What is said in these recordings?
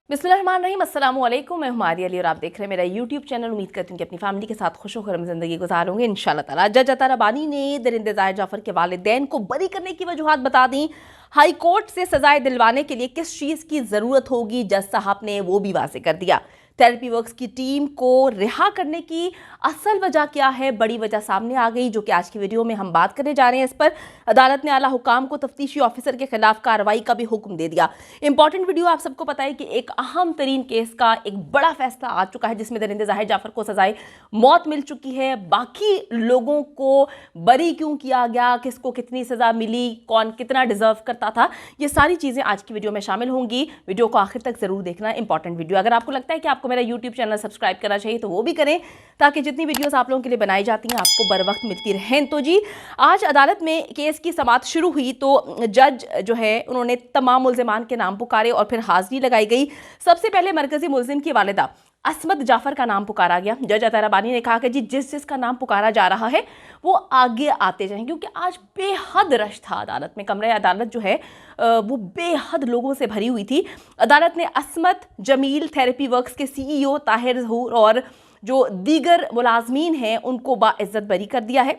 बिस्मिल्लाहिर्रहमानिर्रहीम, अस्सलामु अलैकुम। मैं हुमारी अली और आप देख रहे हैं मेरा यूट्यूब चैनल। उम्मीद करती हूँ कि अपनी फैमिली के साथ खुश होकर हम जिंदगी गुजारोगे इंशाल्लाह ताला। जज अता रबानी ने दरिंदे ज़ाहिर जाफर के वालिदैन को बरी करने की वजूहात बता दी। हाई कोर्ट से सजाएं दिलवाने के लिए किस चीज़ की ज़रूरत होगी, जज साहब ने वो भी वाज़ेह कर दिया। थेरेपी वर्क्स की टीम को रिहा करने की असल वजह क्या है, बड़ी वजह सामने आ गई, जो कि आज की वीडियो में हम बात करने जा रहे हैं। इस पर अदालत ने आला हुकाम को तफ्तीशी ऑफिसर के खिलाफ कार्रवाई का भी हुक्म दे दिया। इंपॉर्टेंट वीडियो, आप सबको पता है कि एक अहम तरीन केस का एक बड़ा फैसला आ चुका है, जिसमें दरिंदे ज़ाहिर जाफर को सजाए मौत मिल चुकी है। बाकी लोगों को बरी क्यों किया गया, किसको कितनी सजा मिली, कौन कितना डिजर्व करता था, ये सारी चीज़ें आज की वीडियो में शामिल होंगी। वीडियो को आखिर तक जरूर देखना, इंपॉर्टेंट वीडियो। अगर आपको लगता है कि आपको मेरा यूट्यूब चैनल सब्सक्राइब करना चाहिए तो वो भी करें, ताकि जितनी वीडियोस आप लोगों के लिए बनाई जाती हैं आपको बर वक्त मिलती रहें। तो जी, आज अदालत में केस की समाअत शुरू हुई तो जज जो है उन्होंने तमाम मुल्जिमान के नाम पुकारे और फिर हाजिरी लगाई गई। सबसे पहले मरकजी मुल्जिम की वालिदा असमत जाफर का नाम पुकारा गया। जज अता रबानी ने कहा कि जी जिसका नाम पुकारा जा रहा है वो आगे आते जाएं, क्योंकि आज बेहद रश था अदालत में। कमरे अदालत जो है वो बेहद लोगों से भरी हुई थी। अदालत ने असमत जमील, थेरेपी वर्क्स के सीईओ ताहिर ज़हूर और जो दीगर मुलाजमीन हैं उनको बाइज्जत बरी कर दिया है।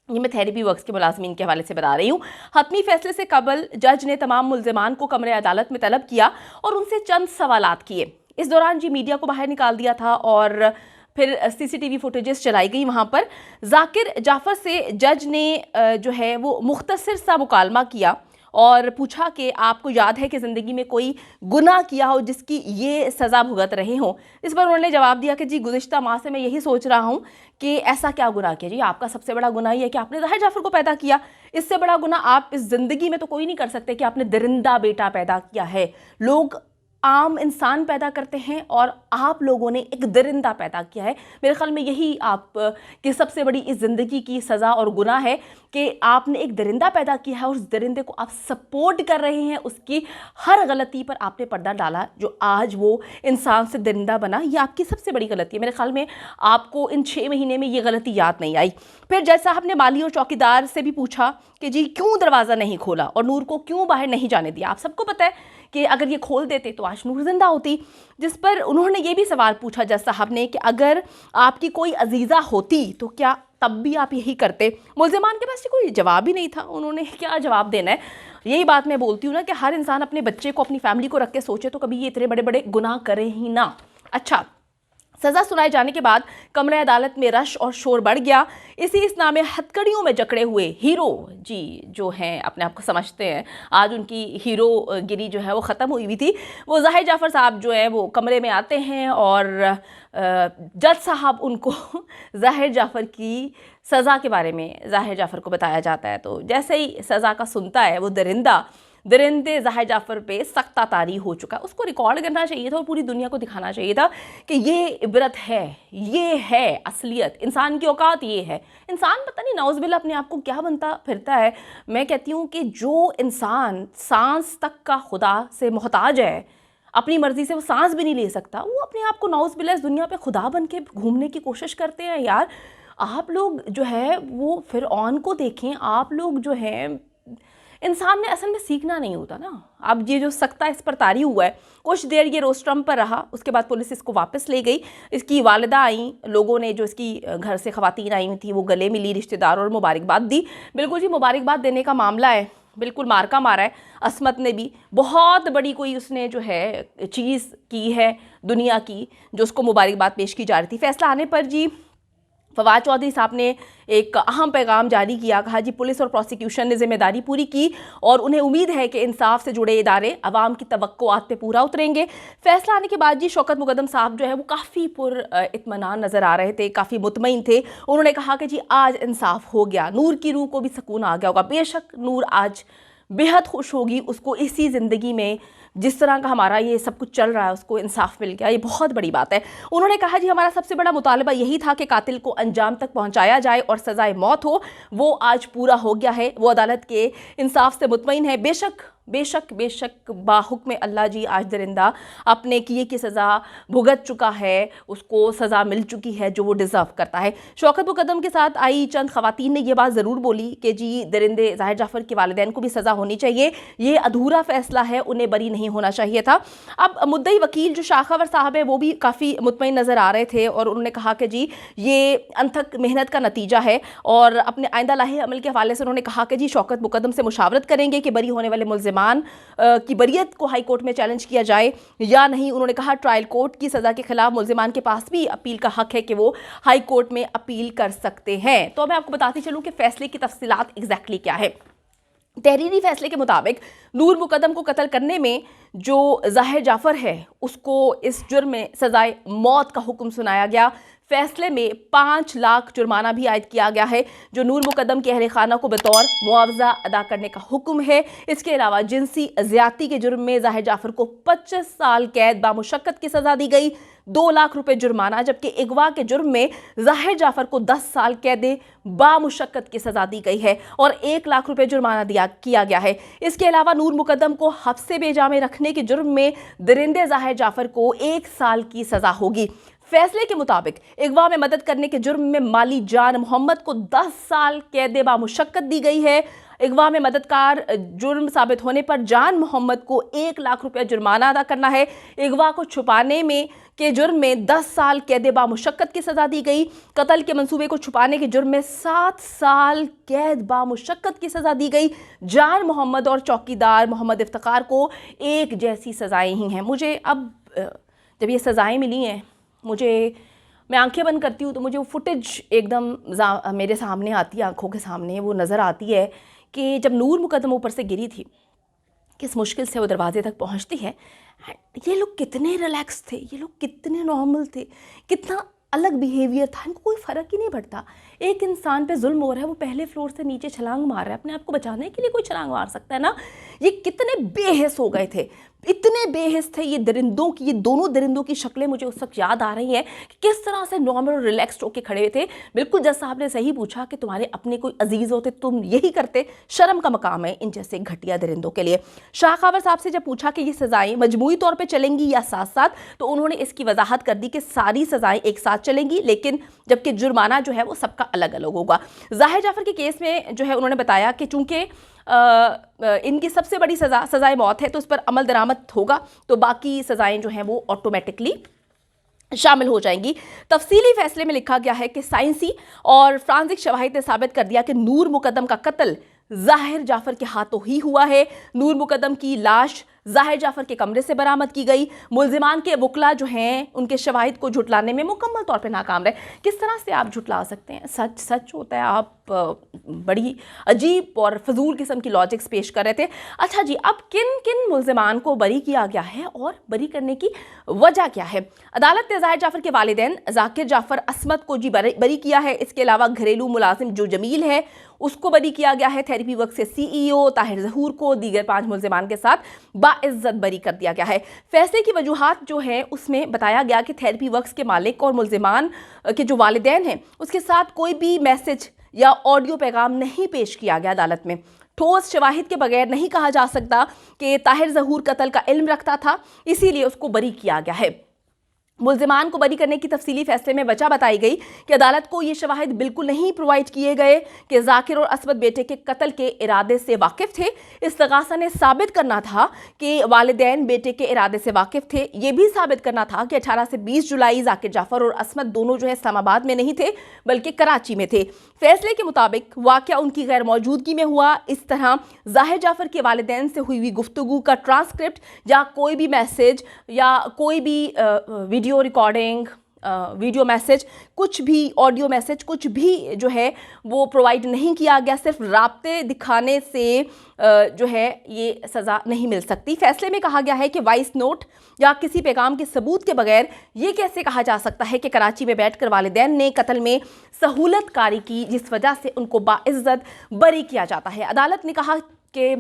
ये मैं थेरेपी वर्क्स के मुलाजमीन के हवाले से बता रही हूँ। हतमी फैसले से कबल जज ने तमाम मुल्जिमान को कमरे अदालत में तलब किया और उनसे चंद सवालात किए। इस दौरान जी मीडिया को बाहर निकाल दिया था और फिर सीसीटीवी फुटेजेस चलाई गई। वहाँ पर जाकिर जाफर से जज ने जो है वो मुख्तसर सा मुकालमा किया और पूछा कि आपको याद है कि ज़िंदगी में कोई गुनाह किया हो जिसकी ये सज़ा भुगत रहे हो। इस पर उन्होंने जवाब दिया कि जी गुज़िश्ता माह से मैं यही सोच रहा हूँ कि ऐसा क्या गुनाह किया। जी आपका सबसे बड़ा गुनाह ये है कि आपने ज़ाहिर जाफर को पैदा किया। इससे बड़ा गुनाह आप इस ज़िंदगी में तो कोई नहीं कर सकते कि आपने दरिंदा बेटा पैदा किया है। लोग आम इंसान पैदा करते हैं और आप लोगों ने एक दरिंदा पैदा किया है। मेरे ख्याल में यही आप की सबसे बड़ी इस ज़िंदगी की सज़ा और गुनाह है कि आपने एक दरिंदा पैदा किया है और उस दरिंदे को आप सपोर्ट कर रहे हैं। उसकी हर गलती पर आपने पर्दा डाला, जो आज वो इंसान से दरिंदा बना। ये आपकी सबसे बड़ी गलती है। मेरे ख्याल में आपको इन 6 महीने में ये गलती याद नहीं आई। फिर जज साहब ने माली और चौकीदार से भी पूछा कि जी क्यों दरवाज़ा नहीं खोला और नूर को क्यों बाहर नहीं जाने दिया। आप सबको पता है कि अगर ये खोल देते तो आज नूर जिंदा होती। जिस पर उन्होंने ये भी सवाल पूछा जज साहब ने कि अगर आपकी कोई अजीज़ा होती तो क्या तब भी आप यही करते। मुल्जिमान के पास कोई जवाब ही नहीं था, उन्होंने क्या जवाब देना है। यही बात मैं बोलती हूँ ना कि हर इंसान अपने बच्चे को, अपनी फैमिली को रख के सोचे तो कभी ये इतने बड़े बड़े गुनाह करे ही ना। अच्छा, सज़ा सुनाए जाने के बाद कमरे अदालत में रश और शोर बढ़ गया। इसी इस्ना में हथकड़ियों में जकड़े हुए हीरो जी जो हैं, अपने आप को समझते हैं, आज उनकी हीरो गिरी जो है वो ख़त्म हुई हुई थी। वो ज़ाहिर जाफर साहब जो है वो कमरे में आते हैं और जज साहब उनको ज़ाहिर जाफर की सज़ा के बारे में ज़ाहिर जाफर को बताया जाता है। तो जैसे ही सज़ा का सुनता है वो दरिंदे ज़ाहिर जाफर पे सख्त तारी हो चुका है। उसको रिकॉर्ड करना चाहिए था और पूरी दुनिया को दिखाना चाहिए था कि ये इबरत है, ये है असलियत, इंसान की औकात ये है। इंसान पता नहीं नाउज़बिल्ला अपने आप को क्या बनता फिरता है। मैं कहती हूँ कि जो इंसान सांस तक का खुदा से मोहताज है, अपनी मर्ज़ी से वो सांस भी नहीं ले सकता, वो अपने आप को नाउज़बिल्ला इस दुनिया पे खुदा बन के घूमने की कोशिश करते हैं। यार आप लोग जो है वो फ़िरऔन को देखें, आप लोग जो है, इंसान ने असल में सीखना नहीं होता ना। अब ये जो सख्ता इस पर तारी हुआ है, कुछ देर ये रोस्ट्रम पर रहा, उसके बाद पुलिस इसको वापस ले गई। इसकी वालिदा आई, लोगों ने जो इसकी घर से ख़वातीन आई थी वो गले मिली, रिश्तेदार और मुबारकबाद दी। बिल्कुल जी, मुबारकबाद देने का मामला है, बिल्कुल मारका मारा है। असमत ने भी बहुत बड़ी कोई उसने जो है चीज़ की है दुनिया की, जो उसको मुबारकबाद पेश की जा रही थी। फैसला आने पर जी फवाद चौधरी साहब ने एक अहम पैगाम जारी किया। कहा जी पुलिस और प्रोसिक्यूशन ने जिम्मेदारी पूरी की और उन्हें उम्मीद है कि इंसाफ से जुड़े इदारे अवाम की तवक्कुआत पे पूरा उतरेंगे। फैसला आने के बाद जी शौकत मुकद्दम साहब जो है वो काफ़ी पुरइत्मीनान नज़र आ रहे थे, काफ़ी मुतमईन थे। उन्होंने कहा कि जी आज इंसाफ हो गया, नूर की रूह को भी सुकून आ गया होगा। बेशक नूर आज बेहद खुश होगी, उसको इसी ज़िंदगी में जिस तरह का हमारा ये सब कुछ चल रहा है उसको इंसाफ मिल गया, ये बहुत बड़ी बात है। उन्होंने कहा जी हमारा सबसे बड़ा मुतालबा यही था कि कातिल को अंजाम तक पहुंचाया जाए और सज़ाए मौत हो, वो आज पूरा हो गया है। वो अदालत के इंसाफ से मुतमईन है। बेशक बेशक बेशक बाहुक्म अल्लाह जी आज दरिंदा अपने किए की सज़ा भुगत चुका है, उसको सज़ा मिल चुकी है जो वो डिज़र्व करता है। शौकत मुकद्दम के साथ आई चंद ख़वातीन ने यह बात ज़रूर बोली कि जी दरिंदे ज़ाहिर जाफ़र के वालिदैन को भी सज़ा होनी चाहिए, ये अधूरा फ़ैसला है, उन्हें बरी नहीं होना चाहिए था। अब मुद्दई वकील जो शाखावर साहब है वो भी काफ़ी मुतमईन नज़र आ रहे थे और उन्होंने कहा कि जी ये अनथक मेहनत का नतीजा है और अपने आइंदा लाहे अमल के हवाले से उन्होंने कहा कि जी शौकत मुकद्दम से मुशावरत करेंगे कि बरी होने वाले मुल्ज़िमान की बरियत को हाई कोर्ट में चैलेंज किया जाए या नहीं। उन्होंने कहा ट्रायल कोर्ट की सज़ा के खिलाफ मुल्ज़िमान के पास भी अपील का हक है कि वो हाई कोर्ट में अपील कर सकते हैं। तो मैं आपको बताती चलूँ कि फैसले की तफसीलात एग्जैक्टली क्या है। तहरीरी फैसले के मुताबिक नूर मुकद्दम को कत्ल करने में जो ज़ाहिर जाफ़र है उसको इस जुर्म में सज़ाए मौत का हुक्म सुनाया गया। फैसले में 5 लाख जुर्माना भी आयद किया गया है जो नूर मुकद्दम के अहले खाना को बतौर मुआवजा अदा करने का हुक्म है। इसके अलावा जिनसी ज़्यादती के जुर्म में ज़ाहिर जाफ़र को 25 साल कैद बामुशक्कत की सज़ा दी गई, 2 लाख रुपए जुर्माना, जबकि अगवा के जुर्म में ज़ाहिर जाफ़र को 10 साल कैद बामुशक्कत की सज़ा दी गई है और 1 लाख रुपए जुर्माना किया गया है। इसके अलावा नूर मुकद्दम को हफ्से बेजा में रखने के जुर्म में दरिंदे ज़ाहिर जाफ़र को 1 साल की सज़ा होगी। फैसले के मुताबिक अगवा में मदद करने के जुर्म में माली जान मोहम्मद को 10 साल कैद बामुशक्कत दी गई है। अगवा में मददगार जुर्म साबित होने पर जान मोहम्मद को 1 लाख रुपया जुर्माना अदा करना है। अगवा को छुपाने में के जुर्म में 10 साल कैद बामुशक्कत की सज़ा दी गई। कत्ल के मंसूबे को छुपाने के जुर्म में 7 साल कैद बामुशक्कत की सज़ा दी गई। जान मोहम्मद और चौकीदार मोहम्मद इफ्तिकार को एक जैसी सज़ाएं ही हैं। मुझे अब जब ये सज़ाएं मिली हैं, मैं आंखें बंद करती हूँ तो मुझे वो फुटेज एकदम मेरे सामने आती है, आंखों के सामने वो नज़र आती है कि जब नूर मुकद्दम ऊपर से गिरी थी, किस मुश्किल से वो दरवाजे तक पहुँचती है। ये लोग कितने रिलैक्स थे, ये लोग कितने नॉर्मल थे, कितना अलग बिहेवियर था, इनको कोई फ़र्क ही नहीं पड़ता। एक इंसान पे जुल्म हो रहा है, वो पहले फ्लोर से नीचे छलांग मार रहा है, अपने आप को बचाने के लिए कोई छलांग मार सकता है ना। ये कितने बेहिस हो गए थे, इतने बेहिस थे ये दरिंदों की, ये दोनों दरिंदों की शक्लें मुझे उस वक्त याद आ रही हैं कि किस तरह से नॉर्मल और रिलैक्स्ड होकर खड़े हुए थे। बिल्कुल जज साहब ने सही पूछा कि तुम्हारे अपने कोई अजीज़ होते तुम यही करते। शर्म का मकाम है इन जैसे घटिया दरिंदों के लिए। शाखावर साहब से जब पूछा कि ये सज़ाएं मजमूई तौर पर चलेंगी या साथ साथ, तो उन्होंने इसकी वजाहत कर दी कि सारी सज़ाएं एक साथ चलेंगी, लेकिन जबकि जुर्माना जो है वो सबका अलग अलग होगा। ज़ाहिर जाफ़र के केस में जो है उन्होंने बताया कि चूँकि इनकी सबसे बड़ी सज़ाए मौत है तो इस पर अमल दरामद होगा, तो बाकी सज़ाएं जो हैं वो ऑटोमेटिकली शामिल हो जाएंगी। तफसीली फैसले में लिखा गया है कि साइंसी और फ्रांसिक शवाहिद ने साबित कर दिया कि नूर मुकद्दम का कत्ल ज़ाहिर जाफ़र के हाथों ही हुआ है। नूर मुकद्दम की लाश ज़ाहिर जाफ़र के कमरे से बरामद की गई। मुल्ज़िमान के वकला जो हैं उनके शवाहिद को झुटलाने में मुकम्मल तौर पे नाकाम रहे। किस तरह से आप झुटला सकते हैं, सच सच होता है। आप बड़ी अजीब और फजूल किस्म की लॉजिक्स पेश कर रहे थे। अच्छा जी, अब किन किन मुल्ज़िमान को बरी किया गया है और बरी करने की वजह क्या है। अदालत ने ज़ाहिर जाफ़र के वालिदैन ज़ाकिर जाफ़र असमत को जी बरी किया है। इसके अलावा घरेलू मुलाजिम जो जमील है उसको बरी किया गया है। थेरेपी वर्क से CEO ताहिर ज़हूर को दीगर 5 मुल्ज़िमान के साथ बाइज़्ज़त बरी कर दिया गया है। फैसले की वजूहात जो है उसमें बताया गया कि थेरेपी वर्क्स के मालिक और मुल्ज़िमान के जो वालिदैन हैं उसके साथ कोई भी मैसेज या ऑडियो पैगाम नहीं पेश किया गया। अदालत में ठोस शवाहिद के बगैर नहीं कहा जा सकता कि ताहिर ज़हूर कत्ल का इल्म रखता था, इसीलिए उसको बरी किया गया है। मुल्ज़िमान को बरी करने की तफसीली फैसले में वजह बताई गई कि अदालत को ये शवाहिद बिल्कुल नहीं प्रोवाइड किए गए कि ज़ाकिर और असमत बेटे के कत्ल के इरादे से वाकिफ़ थे। इस्तग़ासा ने साबित करना था कि वालिदैन बेटे के इरादे से वाकिफ़ थे। ये भी साबित करना था कि 18 से 20 जुलाई ज़ाकिर जाफ़र और असमत दोनों जो है इस्लामाबाद में नहीं थे बल्कि कराची में थे। फैसले के मुताबिक वाक़या उनकी गैर मौजूदगी में हुआ। इस तरह ज़ाहिर जाफ़र के वालिदैन से हुई गुफ्तगू का ट्रांसक्रिप्ट या कोई भी मैसेज या कोई भी वीडियो रिकॉर्डिंग, वीडियो मैसेज, कुछ भी ऑडियो मैसेज, कुछ भी जो है वो प्रोवाइड नहीं किया गया। सिर्फ राब्ते दिखाने से जो है ये सज़ा नहीं मिल सकती। फैसले में कहा गया है कि वॉइस नोट या किसी पैगाम के सबूत के बगैर ये कैसे कहा जा सकता है कि कराची में बैठकर वालिदैन ने कत्ल में सहूलत कारी की, जिस वजह से उनको बाइज़्ज़त बरी किया जाता है। अदालत ने कहा कि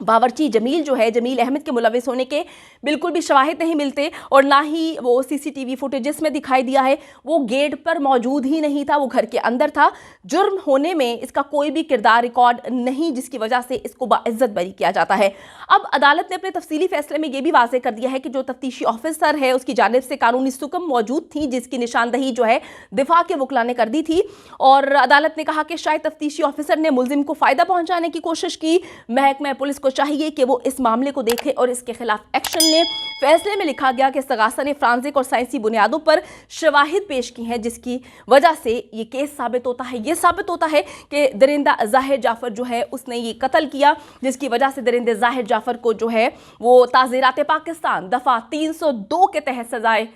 बावर्ची जमील जो है, जमील अहमद के मुलविस होने के बिल्कुल भी शवाहिद नहीं मिलते और ना ही वो सीसीटीवी फुटेज जिसमें दिखाई दिया है वो गेट पर मौजूद ही नहीं था, वो घर के अंदर था। जुर्म होने में इसका कोई भी किरदार रिकॉर्ड नहीं, जिसकी वजह से इसको बाइज्जत बरी किया जाता है। अब अदालत ने अपने तफसीली फैसले में यह भी वाज़ेह कर दिया है कि जो तफ्तीशी ऑफिसर है उसकी जानिब से कानूनी सुकम मौजूद थी, जिसकी निशानदही जो है दिफा के वकला ने कर दी थी। और अदालत ने कहा कि शायद तफ्तीशी ऑफिसर ने मुलजिम को फ़ायदा पहुँचाने की कोशिश की। महकमा पुलिस को चाहिए कि वो इस मामले को देखे और इसके खिलाफ एक्शन ले। फैसले में लिखा गया कि इस्तगासा ने फ्रांसिक और साइंसी बुनियादों पर शवाहिद पेश की हैं, जिसकी वजह से ये केस साबित होता है। ये साबित होता है कि दरिंदा ज़ाहिर जाफ़र जो है उसने ये कत्ल किया, जिसकी वजह से दरिंदे ज़ाहिर जाफ़र को जो है वो ताज़ीरात पाकिस्तान दफ़ा 302 के तहत सजाए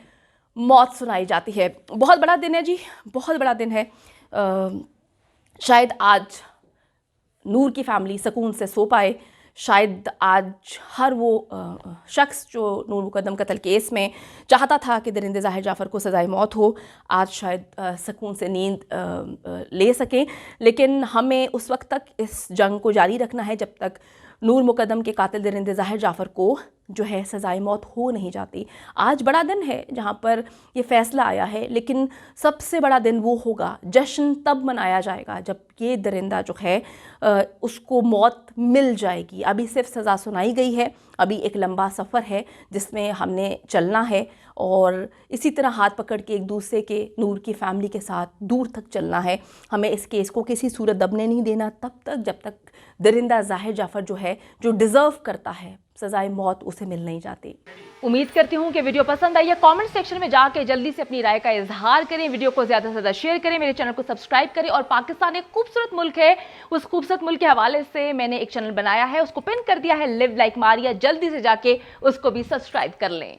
मौत सुनाई जाती है। बहुत बड़ा दिन है जी, बहुत बड़ा दिन है। शायद आज नूर की फैमिली सुकून से सो पाए, शायद आज हर वो शख्स जो नूर मुकद्दम कत्ल केस में चाहता था कि दरिंदे ज़ाहिर जाफ़र को सज़ाए मौत हो, आज शायद सुकून से नींद ले सकें। लेकिन हमें उस वक्त तक इस जंग को जारी रखना है जब तक नूर मुकद्दम के कातिल दरिंदे ज़ाहिर जाफ़र को जो है सज़ाए मौत हो नहीं जाती। आज बड़ा दिन है जहाँ पर ये फ़ैसला आया है, लेकिन सबसे बड़ा दिन वो होगा, जश्न तब मनाया जाएगा जब ये दरिंदा जो है उसको मौत मिल जाएगी। अभी सिर्फ सज़ा सुनाई गई है, अभी एक लंबा सफ़र है जिसमें हमने चलना है और इसी तरह हाथ पकड़ के एक दूसरे के, नूर की फैमिली के साथ दूर तक चलना है। हमें इस केस को किसी सूरत दबने नहीं देना तब तक जब तक दरिंदा ज़ाहिर जाफ़र जो है, जो डिज़र्व करता है सज़ाए मौत, उसे मिल नहीं जाती। उम्मीद करती हूँ कि वीडियो पसंद आई है। कमेंट सेक्शन में जाके जल्दी से अपनी राय का इजहार करें, वीडियो को ज़्यादा से ज़्यादा शेयर करें, मेरे चैनल को सब्सक्राइब करें। और पाकिस्तान एक खूबसूरत मुल्क है, उस खूबसूरत मुल्क के हवाले से मैंने एक चैनल बनाया है, उसको पिन कर दिया है, लिव लाइक मारिया। जल्दी से जाके उसको भी सब्सक्राइब कर लें।